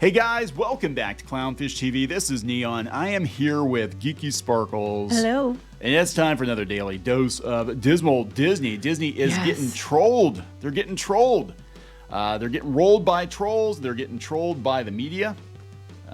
Hey guys, welcome back to Clownfish TV. This is Kneon. I am here with Geeky Sparkles. Hello. And it's time for another daily dose of dismal Disney. Disney is getting trolled. They're getting trolled. They're getting rolled by trolls. They're getting trolled by the media.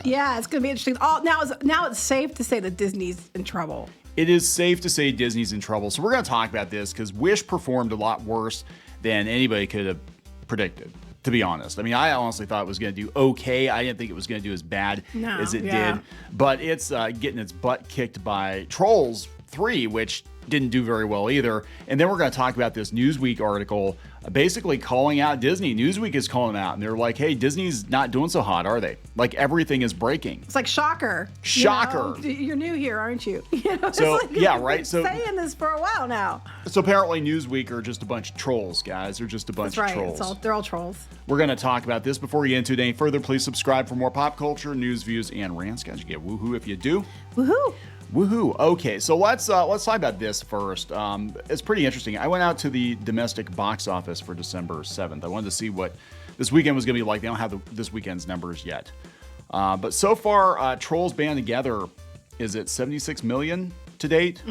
Yeah, it's going to be interesting. Now it's safe to say that Disney's in trouble. It is safe to say Disney's in trouble. So we're going to talk about this because Wish performed a lot worse than anybody could have predicted, to be honest. I mean, I honestly thought it was going to do okay. I didn't think it was going to do as bad as it did. But it's getting its butt kicked by Trolls 3, which didn't do very well either. And then we're going to talk about this Newsweek article basically calling out Disney. Newsweek is calling them out, and they're like, hey, Disney's not doing so hot, are they? Like, everything is breaking. It's like shocker. Shocker. You know, you're new here, aren't you? So, like, yeah, right? So saying this for a while now. So apparently Newsweek are just a bunch of trolls, guys. They're just a bunch of trolls. They're all trolls. We're going to talk about this. Before we get into it any further, please subscribe for more pop culture, news, views, and rants. Guys, you get woohoo if you do. Woohoo. Woohoo. Okay, so let's talk about this first. It's pretty interesting. I went out to the domestic box office for December 7th. I wanted to see what this weekend was going to be like. They don't have this weekend's numbers yet. But so far, Trolls Band Together is at 76 million to date,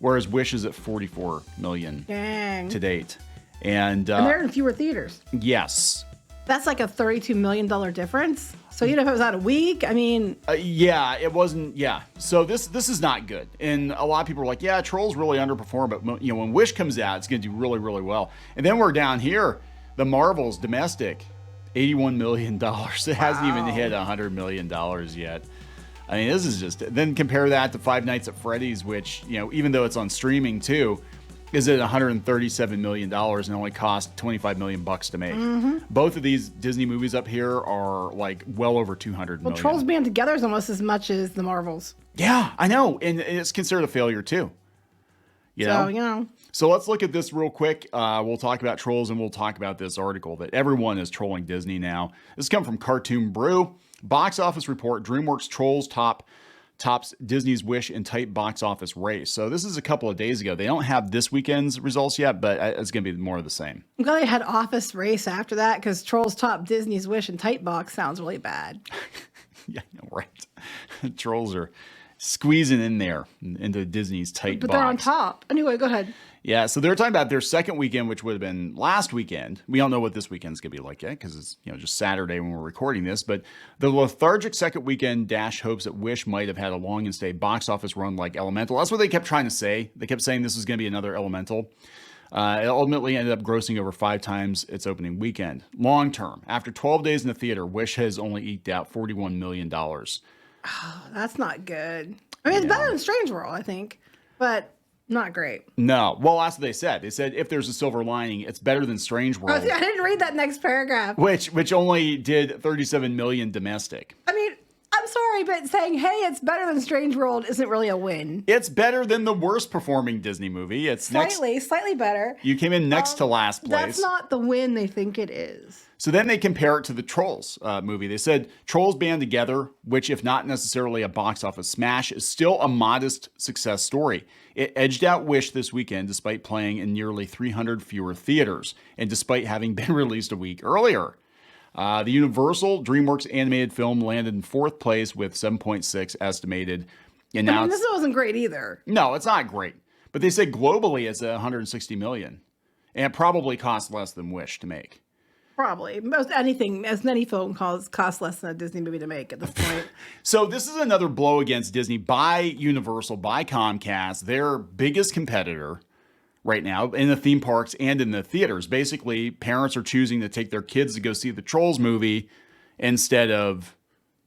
whereas Wish is at 44 million to date. And they're in fewer theaters. Yes. That's like a $32 million difference. So, if it was out a week, I mean... yeah, it wasn't... Yeah. So this is not good. And a lot of people are like, yeah, Trolls really underperform. But, when Wish comes out, it's going to do really, really well. And then we're down here. The Marvels domestic, $81 million. It hasn't even hit $100 million yet. I mean, this is just... Then compare that to Five Nights at Freddy's, which, even though it's on streaming too, is at $137 million and only cost $25 million to make. Both of these Disney movies up here are like well over 200 million. Trolls Band Together is almost as much as the Marvels. Yeah, I know. And it's considered a failure too. You know? So let's look at this real quick. We'll talk about Trolls and we'll talk about this article that everyone is trolling Disney now. This comes from Cartoon Brew. Box office report, Dreamworks Trolls tops Disney's Wish in tight box office race. So this is a couple of days ago. They don't have this weekend's results yet, but it's going to be more of the same. I'm glad they had office race after that because Trolls top Disney's Wish in tight box sounds really bad. Yeah, right. Trolls are squeezing in there into Disney's tight box. But they're on top. Anyway, go ahead. Yeah, so they're talking about their second weekend, which would have been last weekend. We don't know what this weekend's going to be like yet because it's just Saturday when we're recording this. But the lethargic second weekend dash hopes that Wish might have had a long and steady box office run like Elemental. That's what they kept trying to say. They kept saying this was going to be another Elemental. It ultimately ended up grossing over 5 times its opening weekend. Long term, after 12 days in the theater, Wish has only eked out $41 million. Oh, that's not good. I mean, it's better than Strange World, I think, but not great. No. Well, that's what they said. They said if there's a silver lining, it's better than Strange World. Oh, I didn't read that next paragraph. Which only did 37 million domestic. I mean, I'm sorry, but saying, hey, it's better than Strange World isn't really a win. It's better than the worst performing Disney movie. It's slightly better. You came in next to last place. That's not the win they think it is. So then they compare it to the Trolls movie. They said Trolls Band Together, which if not necessarily a box office smash, is still a modest success story. It edged out Wish this weekend despite playing in nearly 300 fewer theaters and despite having been released a week earlier. The Universal DreamWorks animated film landed in 4th place with 7.6 estimated. And now this wasn't great either. No, it's not great. But they said globally it's at 160 million. And it probably costs less than Wish to make. Probably. Any film costs less than a Disney movie to make at this point. So this is another blow against Disney by Universal, by Comcast, their biggest competitor right now in the theme parks and in the theaters. Basically, parents are choosing to take their kids to go see the Trolls movie instead of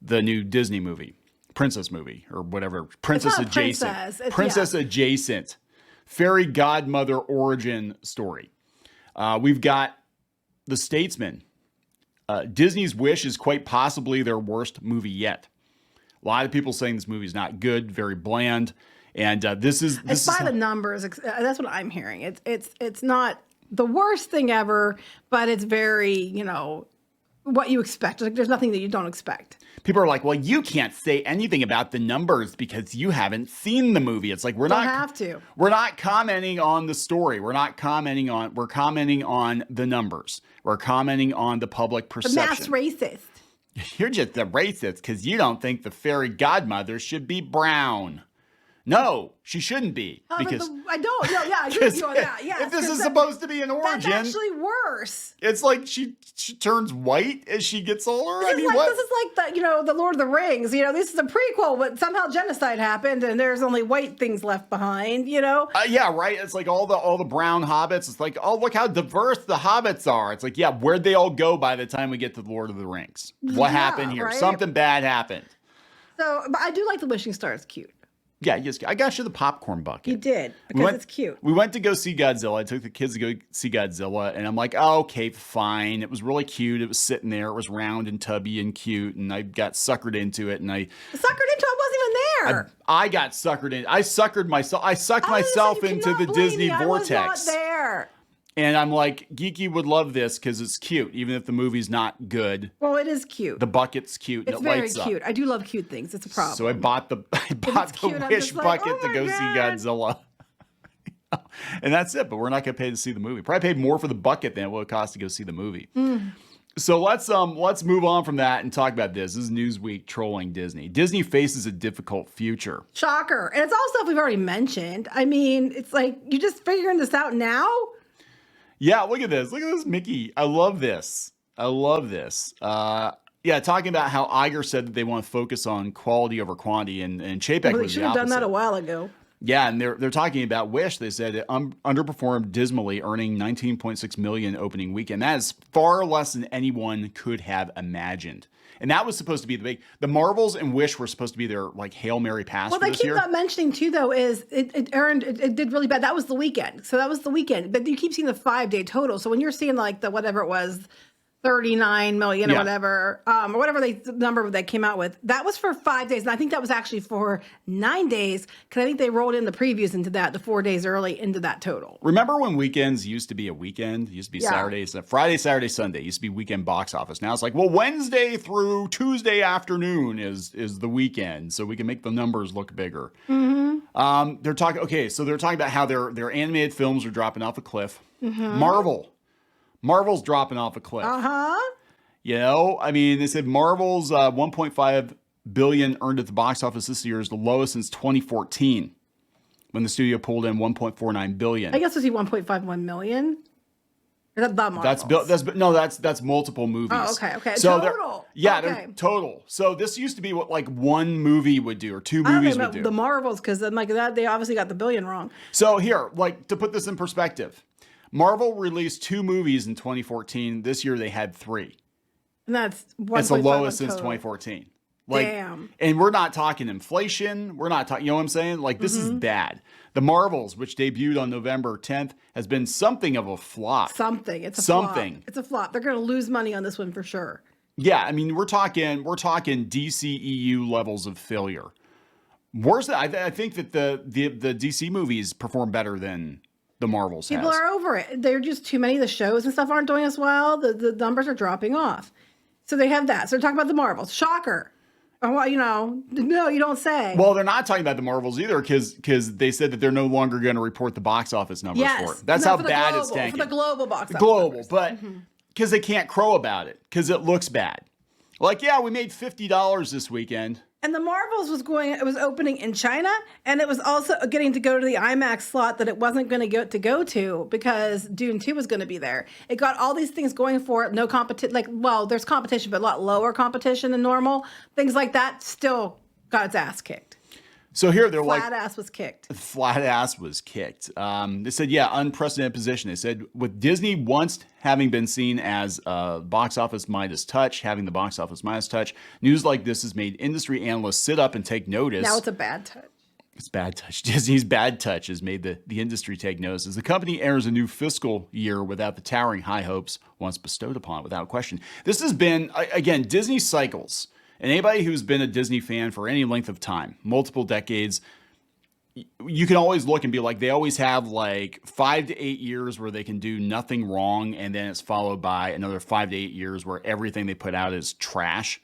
the new Disney movie, Princess movie, or whatever. Princess adjacent. Princess adjacent. Fairy godmother origin story. We've got The Statesman. Disney's Wish is quite possibly their worst movie yet. A lot of people saying this movie is not good, very bland. And it's by the numbers. That's what I'm hearing. It's not the worst thing ever, but it's very, what you expect. Like, there's nothing that you don't expect. People are like, well, you can't say anything about the numbers because you haven't seen the movie. It's like, we're not commenting on the story. We're commenting on the numbers. We're commenting on the public perception. The mass racist. You're just a racist because you don't think the fairy godmother should be brown. No, she shouldn't be. Because I don't. No, yeah, I agree with you on that. Yeah, if this is supposed to be an origin, that's actually worse. it's like she turns white as she gets older. This is like the Lord of the Rings. This is a prequel, but somehow genocide happened, and there's only white things left behind. Yeah, right. It's like all the brown hobbits. It's like, oh, look how diverse the hobbits are. It's like, yeah, where'd they all go by the time we get to the Lord of the Rings? What happened here? Right? Something bad happened. So, but I do like the wishing star. It's cute. Yeah, yes, I got you the popcorn bucket. You did, because it's cute. We went to go see Godzilla. I took the kids to go see Godzilla, and I'm like, oh, okay, fine. It was really cute. It was sitting there. It was round and tubby and cute, and I got suckered into it. And I suckered into it. Wasn't even there. I got suckered in. I suckered myself. I sucked myself into the Disney vortex. I was not there. And I'm like, Geeky would love this because it's cute, even if the movie's not good. Well, it is cute. The bucket's cute. It's and very lights cute. up. I do love cute things. It's a problem. So I bought the wish bucket to go see Godzilla. And that's it. But we're not going to pay to see the movie. Probably paid more for the bucket than it would cost to go see the movie. So let's move on from that and talk about this. This is Newsweek trolling Disney. Disney faces a difficult future. Shocker. And it's all stuff we've already mentioned. I mean, it's like, you just figuring this out now? Yeah, look at this. Look at this, Mickey. I love this. Yeah, talking about how Iger said that they want to focus on quality over quantity, and Chapek Well, they was should the have opposite. done that a while ago. Yeah, and they're talking about Wish. They said it underperformed dismally, earning $19.6 million opening weekend. That is far less than anyone could have imagined. And that was supposed to be the Marvels and Wish were supposed to be their like Hail Mary pass for this year. What they keep not mentioning too, though, is it did really bad. That was the weekend. So that was the weekend. But you keep seeing the 5-day total. So when you're seeing like the whatever it was, 39 million or whatever, or whatever the number they came out with, that was for 5 days. And I think that was actually for 9 days, because I think they rolled in the previews into that, the 4 days early into that total. Remember when weekends used to be a weekend? It used to be Friday, Saturday, Sunday. It used to be weekend box office. Now it's like, well, Wednesday through Tuesday afternoon is the weekend, so we can make the numbers look bigger. They're talking about how their animated films are dropping off a cliff. Marvel's dropping off a cliff. I mean, they said Marvel's 1.5 billion earned at the box office this year is the lowest since 2014, when the studio pulled in 1.49 billion. I guess we'll see 1.51 million. Or that's the Marvels. That's multiple movies. Oh, okay. So total. They're total. So this used to be what like one movie would do or two movies would do. The Marvels, because then like that they obviously got the billion wrong. So here, like to put this in perspective, Marvel released 2 movies in 2014. This year they had 3. And that's it's the lowest since 2014. Like, damn. And we're not talking inflation. We're not talking, you know what I'm saying? Like, this is bad. The Marvels, which debuted on November 10th, has been something of a flop. It's a flop. It's a flop. They're going to lose money on this one for sure. Yeah, I mean, we're talking DCEU levels of failure. Worse, I think that the DC movies perform better than the Marvels People are over it. They're just too many. The shows and stuff aren't doing as well. The numbers are dropping off. So they have that. So they're talking about the Marvels. Shocker. Oh, well, no, you don't say. Well, they're not talking about the Marvels either, because they said that they're no longer going to report the box office numbers for it. That's how bad it's tanking. For the global box office. Global, but because they can't crow about it, because it looks bad. Like, yeah, we made $50 this weekend. And the Marvels it was opening in China, and it was also getting to go to the IMAX slot that it wasn't going to go to because Dune 2 was going to be there. It got all these things going for it. No competition, there's competition, but a lot lower competition than normal. Things like that still got its ass kicked. So here they're Flat ass was kicked. Flat ass was kicked. They said, yeah, unprecedented position. They said with Disney once having been seen as box office Midas touch, having the box office Midas touch, news like this has made industry analysts sit up and take notice. Now it's a bad touch. It's bad touch. Disney's bad touch has made the industry take notice as the company enters a new fiscal year without the towering high hopes once bestowed upon it, without question. This has been, again, Disney cycles. And anybody who's been a Disney fan for any length of time, multiple decades, you can always look and be like, they always have like 5 to 8 years where they can do nothing wrong. And then it's followed by another 5 to 8 years where everything they put out is trash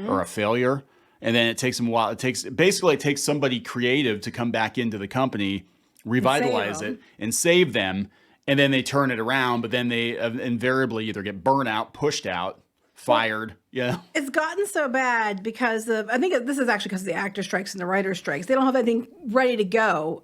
or a failure. And then it takes them a while. It takes somebody creative to come back into the company, revitalize it, and save them. And then they turn it around. But then they invariably either get burnt out, pushed out, fired. Yeah. It's gotten so bad because of, I think this is actually because of the actor strikes and the writer strikes. They don't have anything ready to go.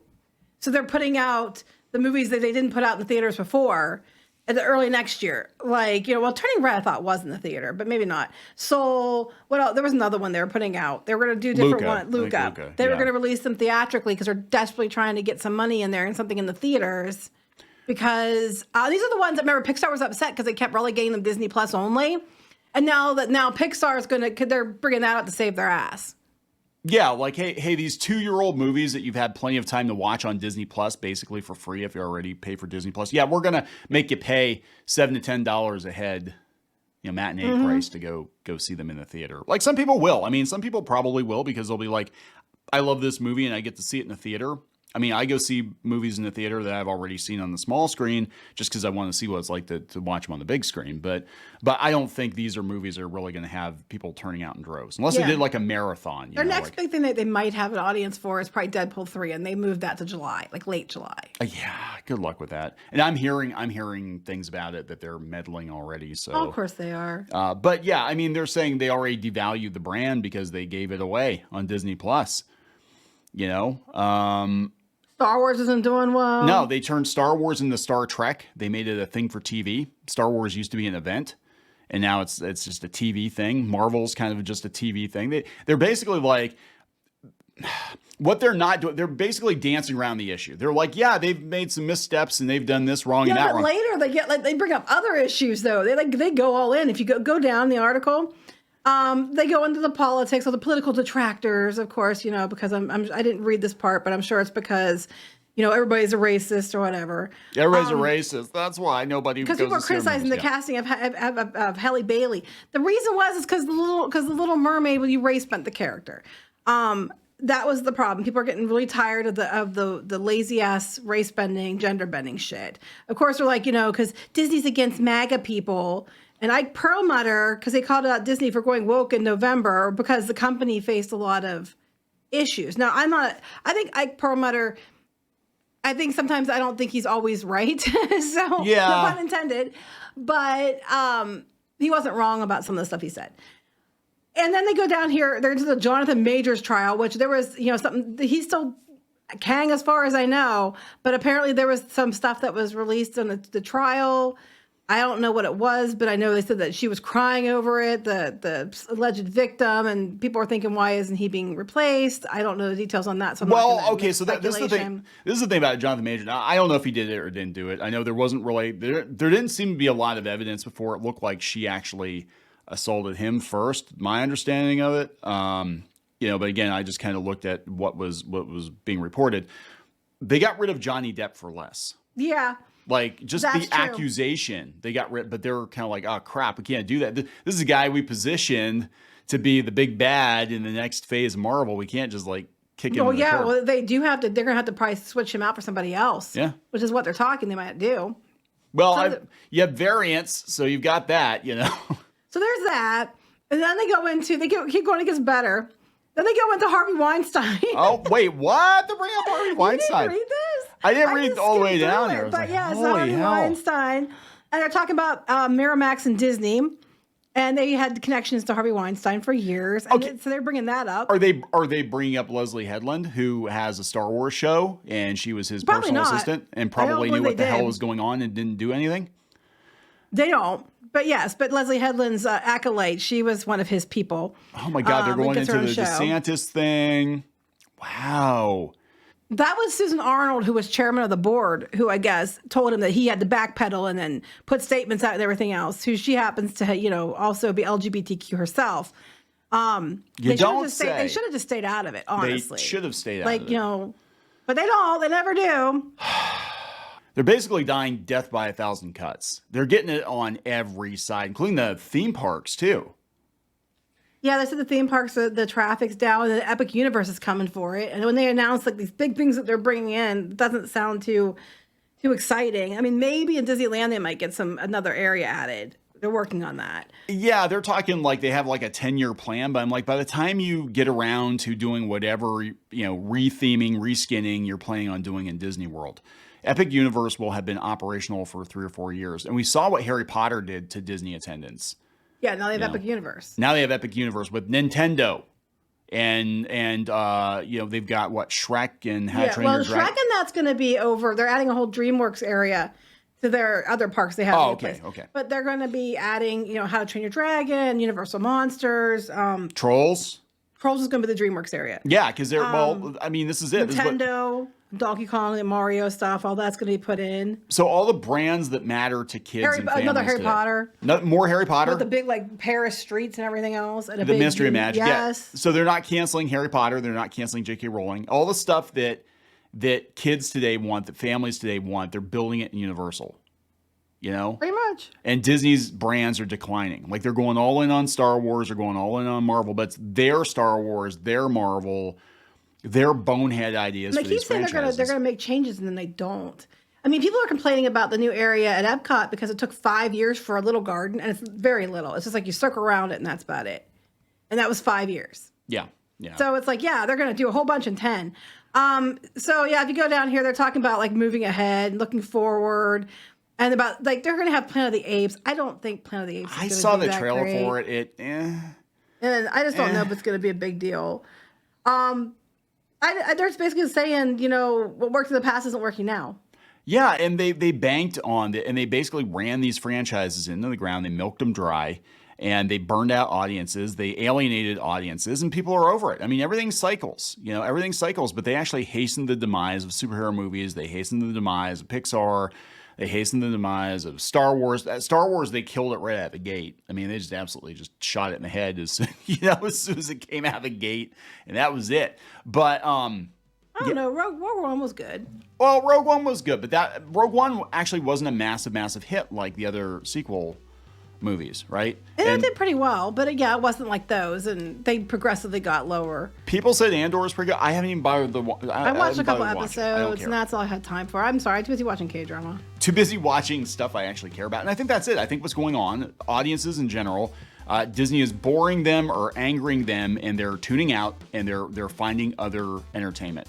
So they're putting out the movies that they didn't put out in the theaters before at the early next year. Like, well, Turning Red I thought was in the theater, but maybe not. Soul, what else? There was another one they were putting out. They were going to do different one. Luca. They were going to release them theatrically because they're desperately trying to get some money in there and something in the theaters. Because these are the ones that, remember, Pixar was upset because they kept relegating them Disney Plus only. And now Pixar is they're bringing that out to save their ass. Yeah, like, hey, these 2-year-old movies that you've had plenty of time to watch on Disney Plus, basically for free if you already pay for Disney Plus. Yeah, we're gonna make you pay $7 to $10 a head, matinee price to go see them in the theater. Like, some people will. I mean, some people probably will because they'll be like, I love this movie and I get to see it in the theater. I mean, I go see movies in the theater that I've already seen on the small screen just because I want to see what it's like to watch them on the big screen. But I don't think these are movies that are really going to have people turning out in droves. Unless they did like a marathon. Their next big thing that they might have an audience for is probably Deadpool 3, and they moved that to July, like late July. Yeah, good luck with that. And I'm hearing things about it that they're meddling already. So of course they are. But yeah, I mean, they're saying they already devalued the brand because they gave it away on Disney Plus. Star Wars isn't doing well. No, they turned Star Wars into Star Trek. They made it a thing for TV. Star Wars used to be an event, and now it's just a TV thing. Marvel's kind of just a TV thing. They're basically like, what they're not doing, they're basically dancing around the issue. They're like, yeah, they've made some missteps and they've done this wrong and that wrong. Later they bring up other issues though. They go all in. If you go down the article, they go into the politics or the political detractors, of course, because I didn't read this part, but I'm sure it's because, everybody's a racist or whatever. Everybody's a racist. That's why nobody goes to because people are criticizing the casting of Halle Bailey. The reason is because the Little Mermaid, when you race bent the character. That was the problem. People are getting really tired of the lazy ass race bending, gender bending shit. Of course, they're like, because Disney's against MAGA people. And Ike Perlmutter, because they called out Disney for going woke in November because the company faced a lot of issues. Now, I think Ike Perlmutter, sometimes I don't think he's always right. So, yeah. No pun intended. But he wasn't wrong about some of the stuff he said. And then they go down here, they're into the Jonathan Majors trial, which there was, something, he's still Kang as far as I know, but apparently there was some stuff that was released on the trial. I don't know what it was, but I know they said that she was crying over it, the alleged victim, and people are thinking, why isn't he being replaced? I don't know the details on that. So so this is the thing. This is the thing about Jonathan Majors. Now, I don't know if he did it or didn't do it. I know there wasn't really there didn't seem to be a lot of evidence before it looked like she actually assaulted him first. My understanding of it, but again, I just kind of looked at what was being reported. They got rid of Johnny Depp for less. Yeah. Like, just the accusation, they got rid, but they're kind of like, oh crap, we can't do that. This is a guy we positioned to be the big bad in the next phase of Marvel. We can't just like kick him. Well, they do have to. They're gonna have to probably switch him out for somebody else. Yeah, which is what they're talking. They might do. Well, you have variants, so you've got that. So there's that, and then they keep going. It gets better. Then they go into Harvey Weinstein. Oh wait, what? They bring up Harvey Weinstein. You didn't read this? I didn't read all the way down here. But yeah, it's Harvey Weinstein. And they're talking about Miramax and Disney. And they had connections to Harvey Weinstein for years. And so they're bringing that up. Are they bringing up Leslie Headland, who has a Star Wars show, and she was his personal assistant and probably knew what the hell was going on and didn't do anything? They don't. But yes, Leslie Headland's acolyte, she was one of his people. Oh my God, they're going into the DeSantis thing. Wow. That was Susan Arnold, who was chairman of the board, who I guess told him that he had to backpedal and then put statements out and everything else. Who she happens to, also be LGBTQ herself. They should have just stayed out of it. Honestly, they should have stayed out of it. But they don't. They never do. They're basically dying death by 1,000 cuts. They're getting it on every side, including the theme parks too. Yeah, they said the theme parks, the traffic's down, and the Epic Universe is coming for it. And when they announce like these big things that they're bringing in, it doesn't sound too exciting. I mean, maybe in Disneyland they might get another area added. They're working on that. Yeah, they're talking like they have like a 10-year plan, but I'm like, by the time you get around to doing whatever, retheming, reskinning you're planning on doing in Disney World, Epic Universe will have been operational for 3 or 4 years. And we saw what Harry Potter did to Disney attendance. Yeah, now they have Epic Universe. Now they have Epic Universe with Nintendo. And they've got what, Shrek and How to Train Your Dragon. Shrek and that's going to be over. They're adding a whole DreamWorks area to their other parks they have. Oh, okay. But they're going to be adding, How to Train Your Dragon, Universal Monsters, Trolls. Trolls is going to be the DreamWorks area. Yeah, because they're this is it. Nintendo, Donkey Kong, and Mario stuff. All that's going to be put in. So all the brands that matter to kids and families another Harry today. Potter. More Harry Potter. With the big Paris streets and everything else, and the Mystery of Magic. Yes. Yeah. So they're not canceling Harry Potter. They're not canceling J.K. Rowling. All the stuff that kids today want, that families today want, they're building it in Universal. Pretty much. And Disney's brands are declining. Like they're going all in on Star Wars, they're going all in on Marvel, but it's their Star Wars, their Marvel, their bonehead ideas. And they keep saying they're gonna make changes, and then they don't. I mean, people are complaining about the new area at Epcot because it took 5 years for a little garden, and it's very little. It's just like you circle around it, and that's about it. And that was 5 years. Yeah. So it's like, they're gonna do a whole bunch in 10. So if you go down here, they're talking about moving ahead, looking forward. And about they're going to have Planet of the Apes. I don't think Planet of the Apes. I saw the trailer for it. And I just don't know if it's going to be a big deal. They're basically saying, what worked in the past isn't working now. Yeah, and they banked on it, and they basically ran these franchises into the ground. They milked them dry, and they burned out audiences. They alienated audiences, and people are over it. I mean, everything cycles. Everything cycles. But they actually hastened the demise of superhero movies. They hastened the demise of Pixar. They hastened the demise of Star Wars. Star Wars, they killed it right out of the gate. I mean, they just absolutely just shot it in the head as soon as it came out of the gate, and that was it. But I don't know. Rogue One was good. Well, Rogue One was good, but Rogue One actually wasn't a massive hit like the other sequel movies, right? And it did pretty well, but it wasn't like those, and they progressively got lower. People said Andor was pretty good. I haven't even bothered to watch. I watched a couple episodes, and that's all I had time for. I'm sorry, I'm too busy watching K-drama. Too busy watching stuff I actually care about, and I think that's it. I think what's going on, audiences in general, Disney is boring them or angering them, and they're tuning out, and they're finding other entertainment.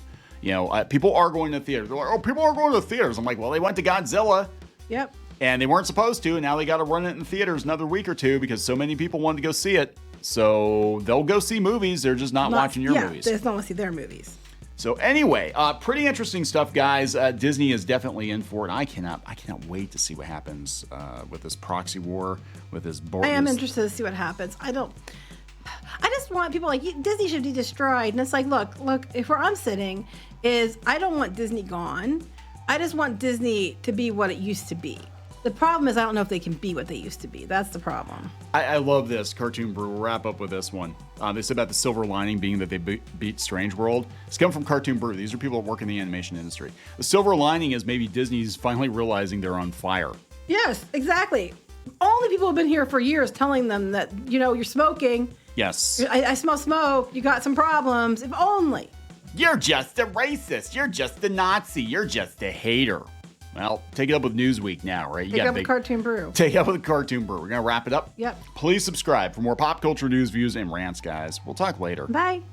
People are going to theaters. They're like, oh, people are going to theaters. I'm like, well, they went to Godzilla. Yep. And they weren't supposed to, and now they got to run it in theaters another week or two because so many people wanted to go see it. So they'll go see movies. They're just not watching your movies. They just don't want to see their movies. So anyway, pretty interesting stuff, guys. Disney is definitely in for it. I cannot wait to see what happens with this proxy war, with this board. I am interested to see what happens. I just want people Disney should be destroyed. And it's like, look, if where I'm sitting is I don't want Disney gone. I just want Disney to be what it used to be. The problem is I don't know if they can be what they used to be. That's the problem. I love this. Cartoon Brew. We'll wrap up with this one. They said about the silver lining being that they beat Strange World. It's come from Cartoon Brew. These are people that work in the animation industry. The silver lining is maybe Disney's finally realizing they're on fire. Yes, exactly. All the people have been here for years telling them that, you're smoking. Yes. I smell smoke. You got some problems. If only. You're just a racist. You're just a Nazi. You're just a hater. Well, take it up with Newsweek now, right? Take it up with Cartoon Brew. Take it up with Cartoon Brew. We're going to wrap it up. Yep. Please subscribe for more pop culture news, views, and rants, guys. We'll talk later. Bye.